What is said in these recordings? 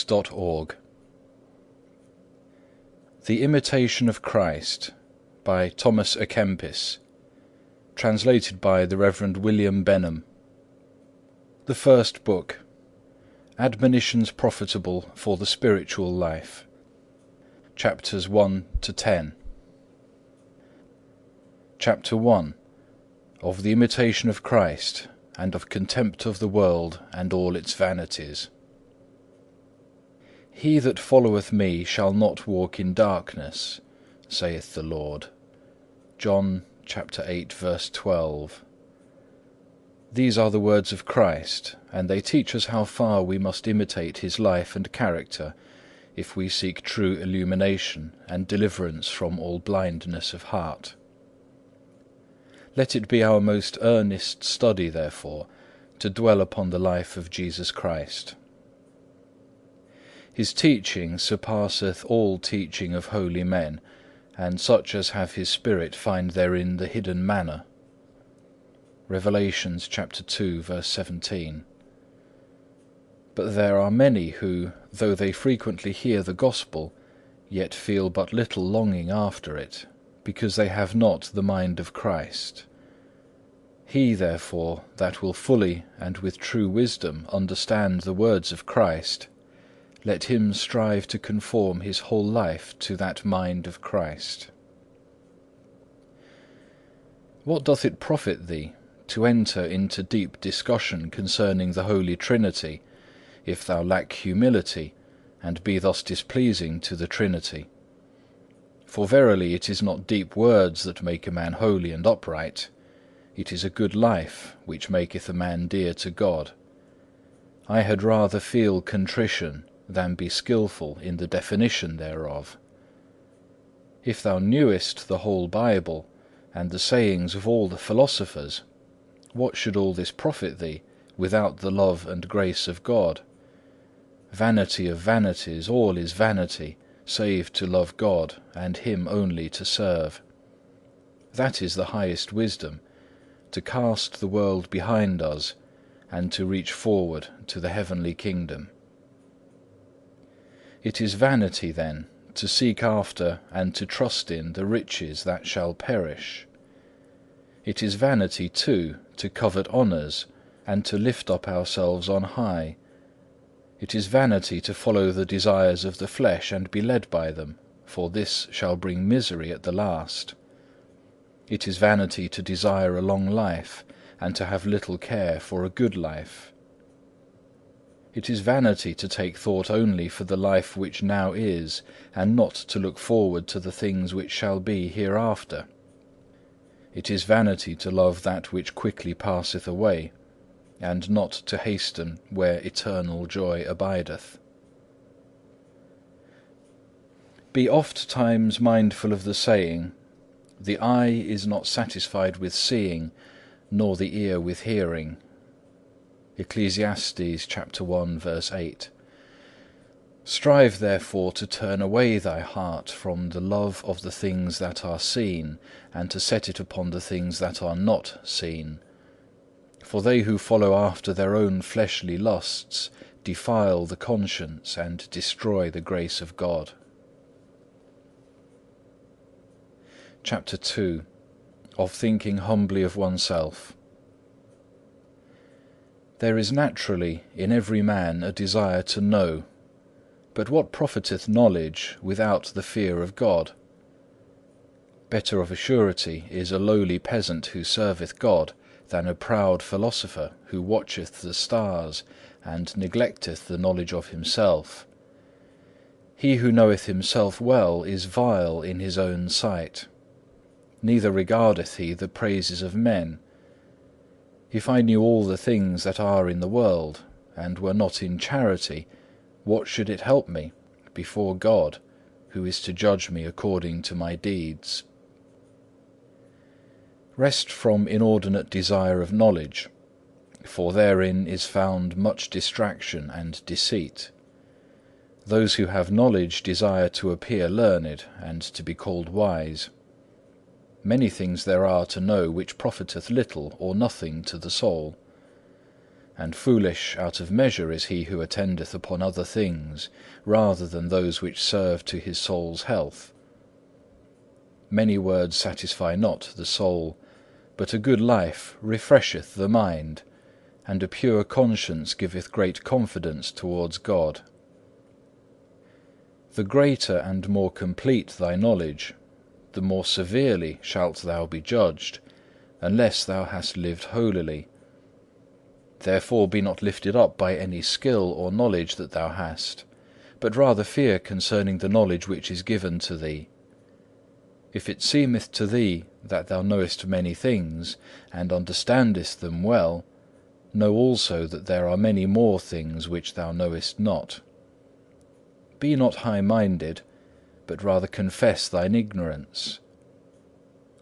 LibriVox.org. The Imitation of Christ by Thomas à Kempis, translated by the Reverend William Benham. The First Book, Admonitions Profitable for the Spiritual Life, Chapters 1 to 10. Chapter 1. Of the Imitation of Christ, and of Contempt of the World and all its vanities. He that followeth me shall not walk in darkness, saith the Lord. John chapter 8, verse 12. These are the words of Christ, and they teach us how far we must imitate His life and character if we seek true illumination and deliverance from all blindness of heart. Let it be our most earnest study, therefore, to dwell upon the life of Jesus Christ. His teaching surpasseth all teaching of holy men, and such as have His Spirit find therein the hidden manna. Revelations chapter 2, verse 17. But there are many who, though they frequently hear the gospel, yet feel but little longing after it, because they have not the mind of Christ. He, therefore, that will fully and with true wisdom understand the words of Christ, let him strive to conform his whole life to that mind of Christ. What doth it profit thee to enter into deep discussion concerning the Holy Trinity, if thou lack humility, and be thus displeasing to the Trinity? For verily it is not deep words that make a man holy and upright, it is a good life which maketh a man dear to God. I had rather feel contrition than be skilful in the definition thereof. If thou knewest the whole Bible, and the sayings of all the philosophers, what should all this profit thee, without the love and grace of God? Vanity of vanities, all is vanity, save to love God, and Him only to serve. That is the highest wisdom, to cast the world behind us, and to reach forward to the heavenly kingdom. It is vanity, then, to seek after and to trust in the riches that shall perish. It is vanity, too, to covet honours, and to lift up ourselves on high. It is vanity to follow the desires of the flesh and be led by them, for this shall bring misery at the last. It is vanity to desire a long life, and to have little care for a good life. It is vanity to take thought only for the life which now is, and not to look forward to the things which shall be hereafter. It is vanity to love that which quickly passeth away, and not to hasten where eternal joy abideth. Be oft times mindful of the saying, the eye is not satisfied with seeing, nor the ear with hearing. Ecclesiastes chapter 1, verse 8. Strive therefore to turn away thy heart from the love of the things that are seen, and to set it upon the things that are not seen. For they who follow after their own fleshly lusts defile the conscience and destroy the grace of God. Chapter 2. Of thinking humbly of oneself. There is naturally in every man a desire to know, but what profiteth knowledge without the fear of God? Better of a surety is a lowly peasant who serveth God, than a proud philosopher who watcheth the stars, and neglecteth the knowledge of himself. He who knoweth himself well is vile in his own sight, neither regardeth he the praises of men. If I knew all the things that are in the world, and were not in charity, what should it help me before God, who is to judge me according to my deeds? Rest from inordinate desire of knowledge, for therein is found much distraction and deceit. Those who have knowledge desire to appear learned and to be called wise. Many things there are to know which profiteth little or nothing to the soul. and foolish out of measure is he who attendeth upon other things, rather than those which serve to his soul's health. Many words satisfy not the soul, but a good life refresheth the mind, and a pure conscience giveth great confidence towards God. The greater and more complete thy knowledge, the more severely shalt thou be judged, unless thou hast lived holily. Therefore be not lifted up by any skill or knowledge that thou hast, but rather fear concerning the knowledge which is given to thee. If it seemeth to thee that thou knowest many things, and understandest them well, know also that there are many more things which thou knowest not. Be not high-minded, but rather confess thine ignorance.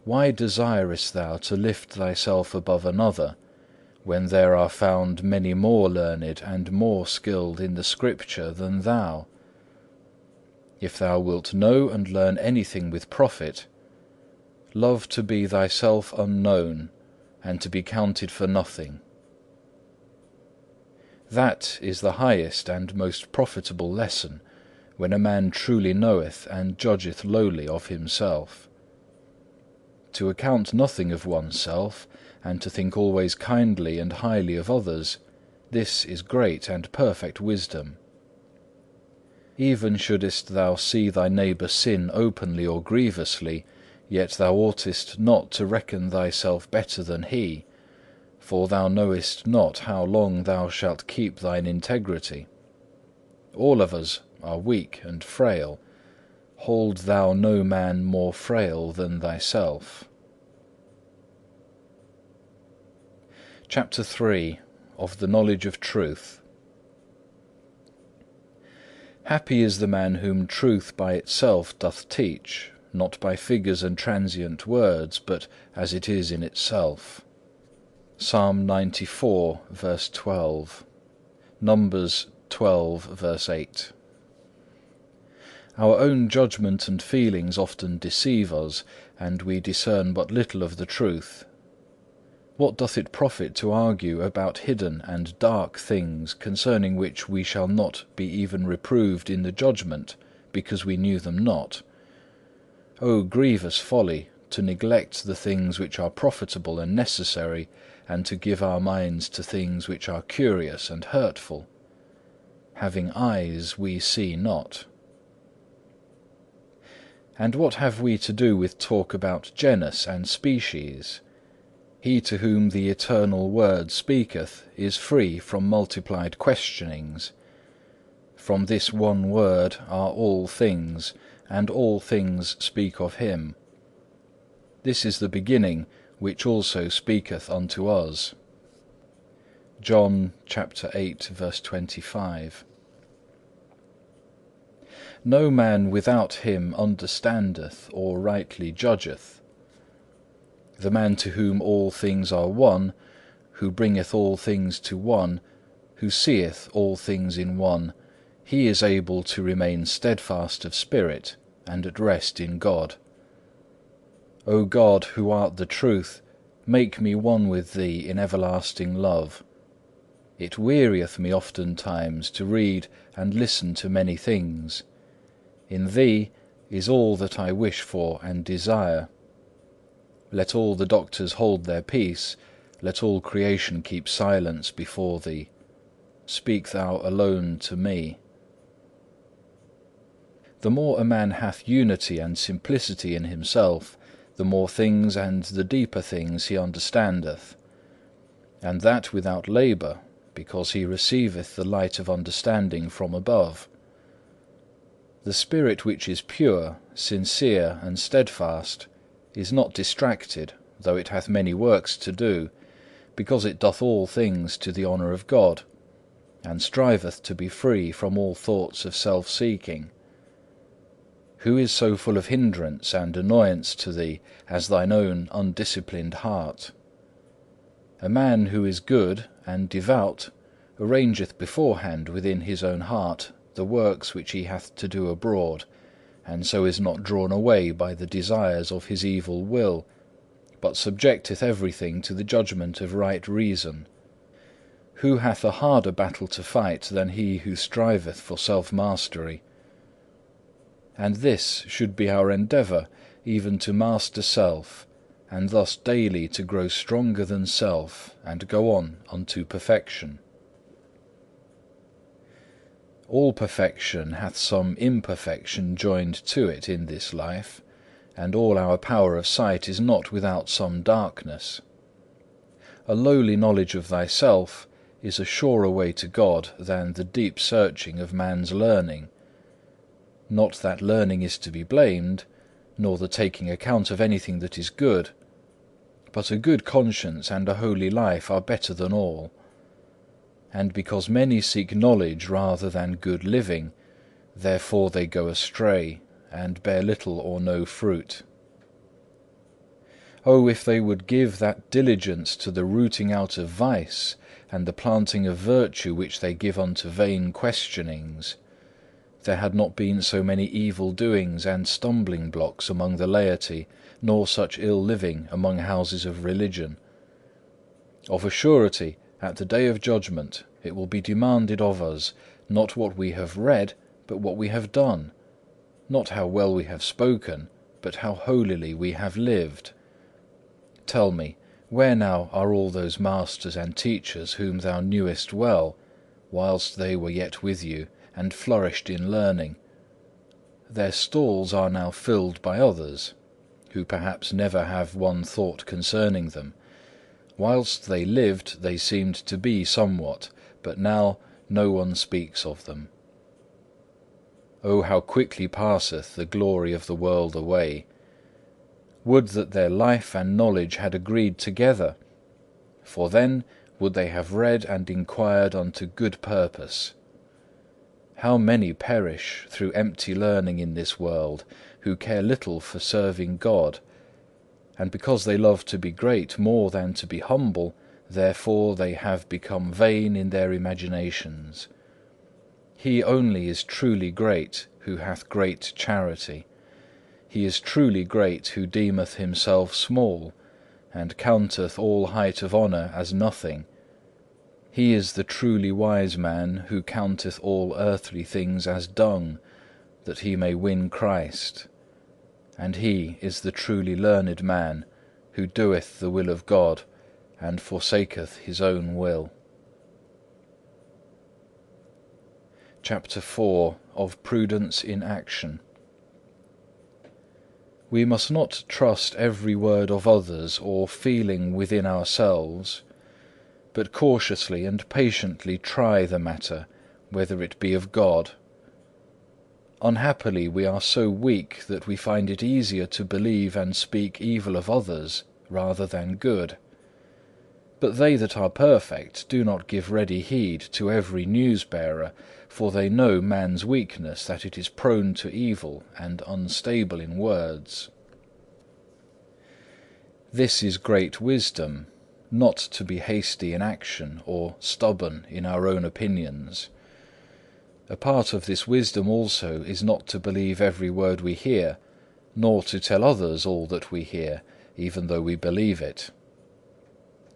Why desirest thou to lift thyself above another, when there are found many more learned and more skilled in the Scripture than thou? If thou wilt know and learn anything with profit, love to be thyself unknown, and to be counted for nothing. That is the highest and most profitable lesson, when a man truly knoweth and judgeth lowly of himself. To account nothing of oneself, and to think always kindly and highly of others, this is great and perfect wisdom. Even shouldest thou see thy neighbour sin openly or grievously, yet thou oughtest not to reckon thyself better than he, for thou knowest not how long thou shalt keep thine integrity. All of us are weak and frail. Hold thou no man more frail than thyself. Chapter 3. Of the knowledge of truth. Happy is the man whom truth by itself doth teach, not by figures and transient words, but as it is in itself. Psalm 94, verse 12. Numbers 12, verse 8. Our own judgment and feelings often deceive us, and we discern but little of the truth. What doth it profit to argue about hidden and dark things, concerning which we shall not be even reproved in the judgment, because we knew them not? O grievous folly, to neglect the things which are profitable and necessary, and to give our minds to things which are curious and hurtful. Having eyes we see not. And what have we to do with talk about genus and species? He to whom the eternal Word speaketh is free from multiplied questionings. From this one word are all things, and all things speak of him. This is the beginning which also speaketh unto us. John chapter 8, verse 25. No man without him understandeth or rightly judgeth. The man to whom all things are one, who bringeth all things to one, who seeth all things in one, he is able to remain steadfast of spirit and at rest in God. O God, who art the truth, make me one with Thee in everlasting love. It wearieth me oftentimes to read and listen to many things. In Thee is all that I wish for and desire. Let all the doctors hold their peace, let all creation keep silence before Thee. Speak Thou alone to me. The more a man hath unity and simplicity in himself, the more things and the deeper things he understandeth, and that without labour, because he receiveth the light of understanding from above. The spirit which is pure, sincere, and steadfast is not distracted, though it hath many works to do, because it doth all things to the honour of God, and striveth to be free from all thoughts of self-seeking. Who is so full of hindrance and annoyance to thee as thine own undisciplined heart? A man who is good and devout arrangeth beforehand within his own heart the works which he hath to do abroad, and so is not drawn away by the desires of his evil will, but subjecteth everything to the judgment of right reason. Who hath a harder battle to fight than he who striveth for self-mastery? And this should be our endeavour, even to master self, and thus daily to grow stronger than self, and go on unto perfection. All perfection hath some imperfection joined to it in this life, and all our power of sight is not without some darkness. A lowly knowledge of thyself is a surer way to God than the deep searching of man's learning. Not that learning is to be blamed, nor the taking account of anything that is good, but a good conscience and a holy life are better than all. And because many seek knowledge rather than good living, therefore they go astray, and bear little or no fruit. Oh, if they would give that diligence to the rooting out of vice, and the planting of virtue which they give unto vain questionings, there had not been so many evil doings and stumbling blocks among the laity, nor such ill living among houses of religion. Of a surety, at the day of judgment, it will be demanded of us, not what we have read, but what we have done; not how well we have spoken, but how holily we have lived. Tell me, where now are all those masters and teachers whom thou knewest well, whilst they were yet with you, and flourished in learning? Their stalls are now filled by others, who perhaps never have one thought concerning them. Whilst they lived, they seemed to be somewhat, but now no one speaks of them. Oh, how quickly passeth the glory of the world away! Would that their life and knowledge had agreed together, for then would they have read and inquired unto good purpose. How many perish through empty learning in this world, who care little for serving God, and because they love to be great more than to be humble, therefore they have become vain in their imaginations. He only is truly great who hath great charity. He is truly great who deemeth himself small, and counteth all height of honour as nothing. He is the truly wise man who counteth all earthly things as dung, that he may win Christ. And he is the truly learned man who doeth the will of God, and forsaketh his own will. Chapter 4. Of Prudence in Action. We must not trust every word of others or feeling within ourselves, but cautiously and patiently try the matter, whether it be of God. Unhappily, we are so weak that we find it easier to believe and speak evil of others rather than good. But they that are perfect do not give ready heed to every news-bearer, for they know man's weakness, that it is prone to evil and unstable in words. This is great wisdom, not to be hasty in action or stubborn in our own opinions. A part of this wisdom also is not to believe every word we hear, nor to tell others all that we hear, even though we believe it.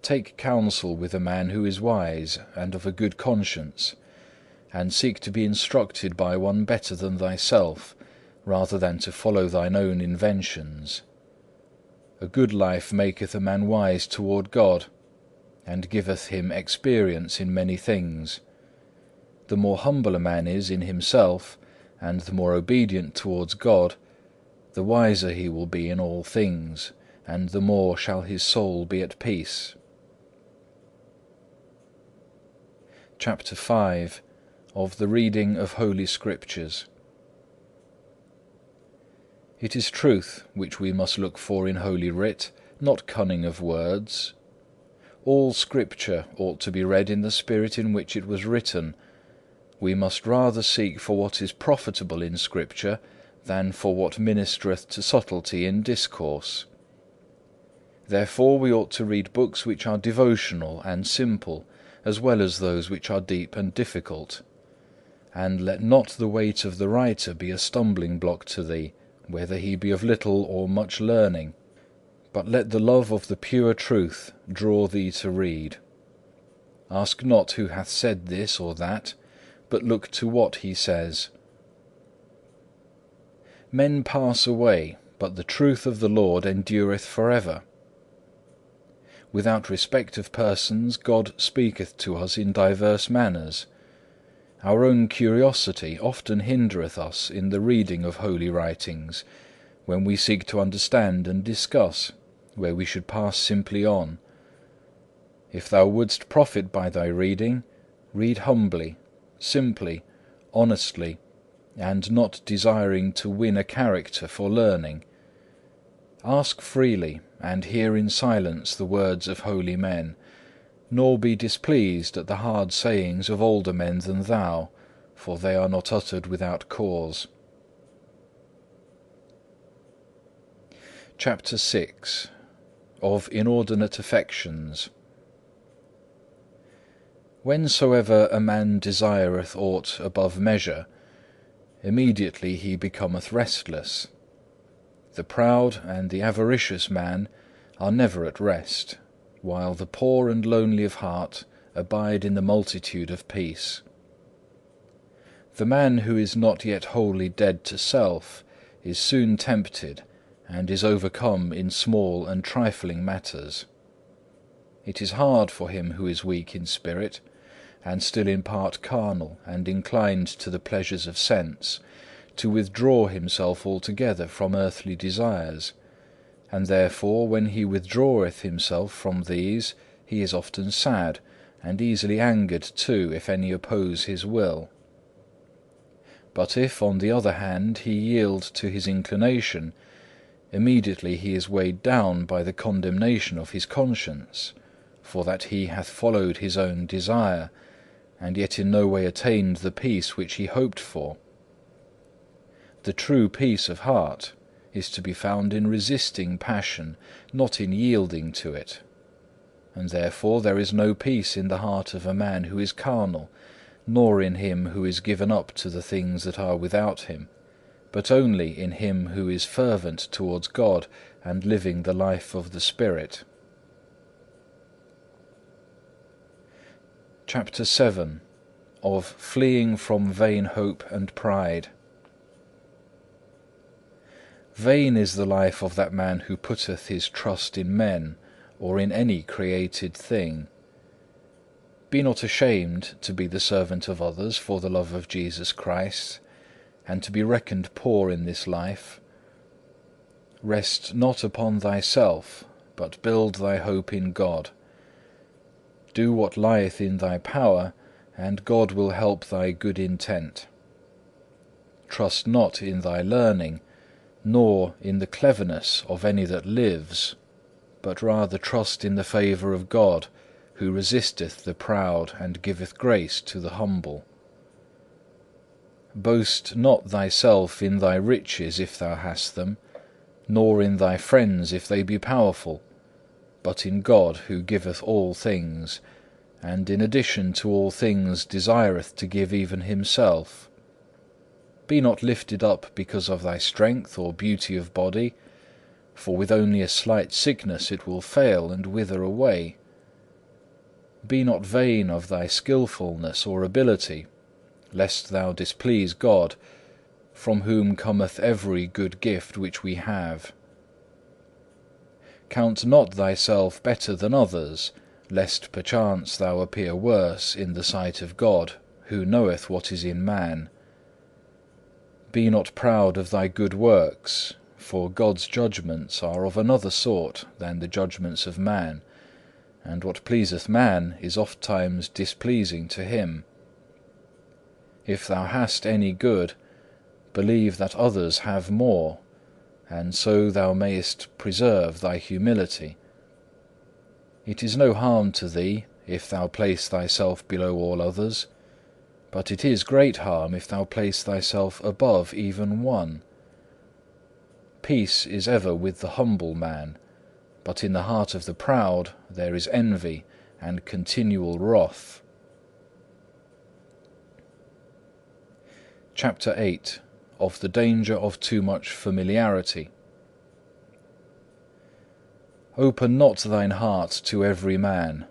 Take counsel with a man who is wise and of a good conscience, and seek to be instructed by one better than thyself, rather than to follow thine own inventions. A good life maketh a man wise toward God, and giveth him experience in many things. The more humble a man is in himself, and the more obedient towards God, the wiser he will be in all things, and the more shall his soul be at peace. Chapter 5. Of the reading of Holy Scriptures. It is truth which we must look for in Holy Writ, not cunning of words. All Scripture ought to be read in the spirit in which it was written. We must rather seek for what is profitable in Scripture than for what ministereth to subtlety in discourse. Therefore we ought to read books which are devotional and simple, as well as those which are deep and difficult. And let not the weight of the writer be a stumbling block to thee, whether he be of little or much learning, but let the love of the pure truth draw thee to read. Ask not who hath said this or that, but look to what he says. Men pass away, but the truth of the Lord endureth for ever. Without respect of persons, God speaketh to us in diverse manners. Our own curiosity often hindereth us in the reading of holy writings, when we seek to understand and discuss, where we should pass simply on. If thou wouldst profit by thy reading, read humbly, simply, honestly, and not desiring to win a character for learning. Ask freely, and hear in silence the words of holy men, nor be displeased at the hard sayings of older men than thou, for they are not uttered without cause. Chapter 6. Of inordinate affections. Whensoever a man desireth aught above measure, immediately he becometh restless. The proud and the avaricious man are never at rest, while the poor and lonely of heart abide in the multitude of peace. The man who is not yet wholly dead to self is soon tempted, and is overcome in small and trifling matters. It is hard for him who is weak in spirit, and still in part carnal and inclined to the pleasures of sense, to withdraw himself altogether from earthly desires, and therefore when he withdraweth himself from these, he is often sad, and easily angered too if any oppose his will. But if, on the other hand, he yield to his inclination, immediately he is weighed down by the condemnation of his conscience, for that he hath followed his own desire, and yet in no way attained the peace which he hoped for. The true peace of heart is to be found in resisting passion, not in yielding to it. And therefore there is no peace in the heart of a man who is carnal, nor in him who is given up to the things that are without him, but only in him who is fervent towards God and living the life of the Spirit. Chapter 7. Of fleeing from vain hope and pride. Vain is the life of that man who putteth his trust in men, or in any created thing. Be not ashamed to be the servant of others for the love of Jesus Christ, and to be reckoned poor in this life. Rest not upon thyself, but build thy hope in God. Do what lieth in thy power, and God will help thy good intent. Trust not in thy learning, nor in the cleverness of any that lives, but rather trust in the favour of God, who resisteth the proud and giveth grace to the humble. Boast not thyself in thy riches if thou hast them, nor in thy friends if they be powerful, but in God who giveth all things, and in addition to all things desireth to give even himself. Be not lifted up because of thy strength or beauty of body, for with only a slight sickness it will fail and wither away. Be not vain of thy skilfulness or ability, lest thou displease God, from whom cometh every good gift which we have. Count not thyself better than others, lest perchance thou appear worse in the sight of God, who knoweth what is in man. Be not proud of thy good works, for God's judgments are of another sort than the judgments of man, and what pleaseth man is ofttimes displeasing to him. If thou hast any good, believe that others have more, and so thou mayest preserve thy humility. It is no harm to thee if thou place thyself below all others, but it is great harm if thou place thyself above even one. Peace is ever with the humble man, but in the heart of the proud there is envy and continual wrath. Chapter 8. Of the danger of too much familiarity. Open not thine heart to every man,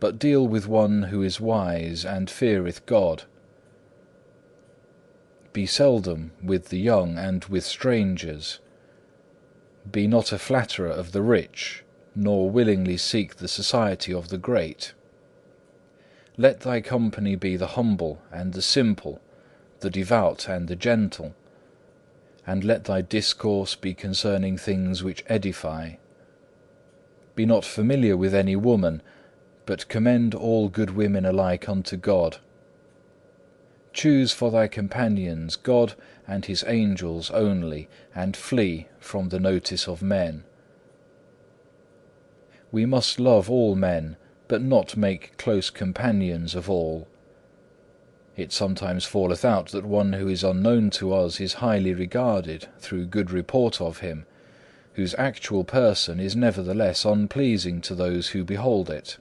but deal with one who is wise and feareth God. Be seldom with the young and with strangers. Be not a flatterer of the rich, nor willingly seek the society of the great. Let thy company be the humble and the simple, the devout and the gentle, and let thy discourse be concerning things which edify. Be not familiar with any woman, but commend all good women alike unto God. Choose for thy companions God and his angels only, and flee from the notice of men. We must love all men, but not make close companions of all. It sometimes falleth out that one who is unknown to us is highly regarded through good report of him, whose actual person is nevertheless unpleasing to those who behold it.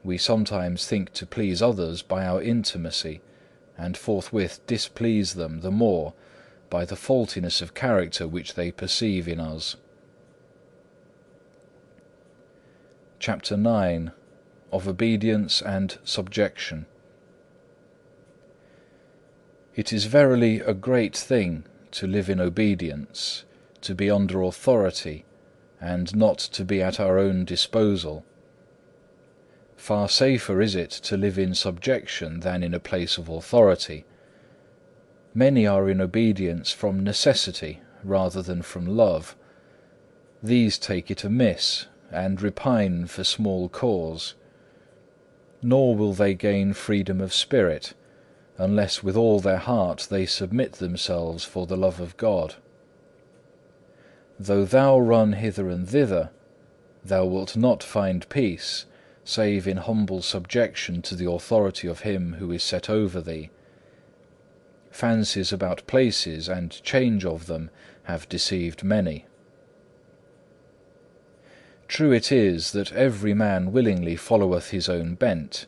We sometimes think to please others by our intimacy, and forthwith displease them the more by the faultiness of character which they perceive in us. Chapter 9. Of Obedience and Subjection. It is verily a great thing to live in obedience, to be under authority, and not to be at our own disposal. Far safer is it to live in subjection than in a place of authority. Many are in obedience from necessity rather than from love. These take it amiss, and repine for small cause. Nor will they gain freedom of spirit, unless with all their heart they submit themselves for the love of God. Though thou run hither and thither, thou wilt not find peace, save in humble subjection to the authority of him who is set over thee. Fancies about places and change of them have deceived many. True it is that every man willingly followeth his own bent,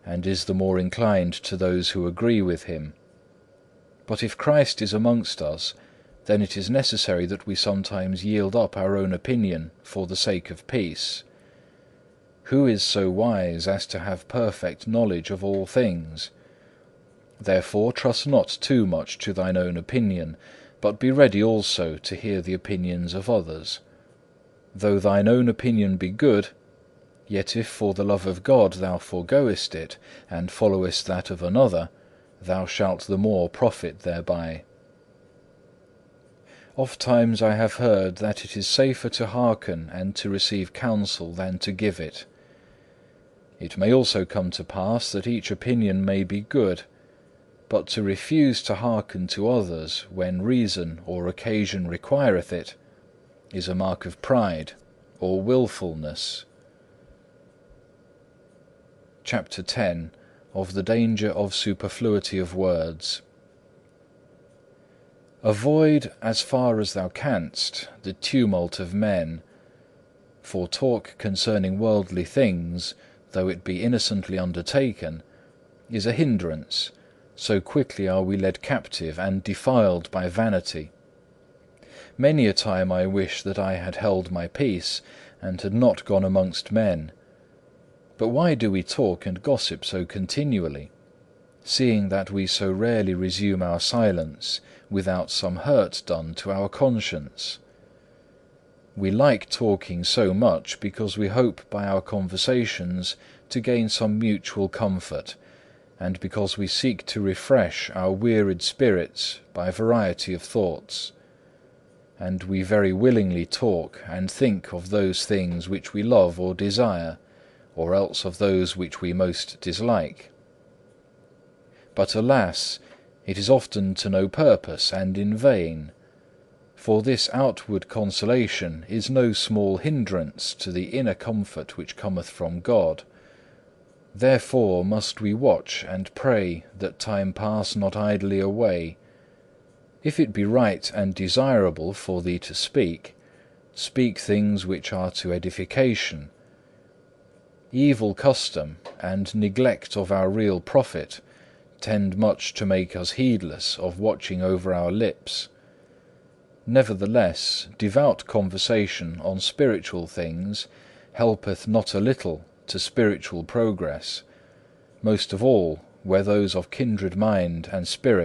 and is the more inclined to those who agree with him. But if Christ is amongst us, then it is necessary that we sometimes yield up our own opinion for the sake of peace. Who is so wise as to have perfect knowledge of all things? Therefore trust not too much to thine own opinion, but be ready also to hear the opinions of others. Though thine own opinion be good, yet if for the love of God thou foregoest it, and followest that of another, thou shalt the more profit thereby. Ofttimes I have heard that it is safer to hearken and to receive counsel than to give it. It may also come to pass that each opinion may be good, but to refuse to hearken to others when reason or occasion requireth it, is a mark of pride or wilfulness. Chapter 10. Of the danger of superfluity of words. Avoid, as far as thou canst, the tumult of men, for talk concerning worldly things, though it be innocently undertaken, is a hindrance, so quickly are we led captive and defiled by vanity. Many a time I wish that I had held my peace, and had not gone amongst men. But why do we talk and gossip so continually, seeing that we so rarely resume our silence without some hurt done to our conscience? We like talking so much because we hope by our conversations to gain some mutual comfort, and because we seek to refresh our wearied spirits by variety of thoughts. And we very willingly talk and think of those things which we love or desire, or else of those which we most dislike. But alas, it is often to no purpose and in vain, for this outward consolation is no small hindrance to the inner comfort which cometh from God. Therefore must we watch and pray that time pass not idly away. If it be right and desirable for thee to speak, speak things which are to edification. Evil custom and neglect of our real profit tend much to make us heedless of watching over our lips. Nevertheless, devout conversation on spiritual things helpeth not a little to spiritual progress, most of all where those of kindred mind and spirit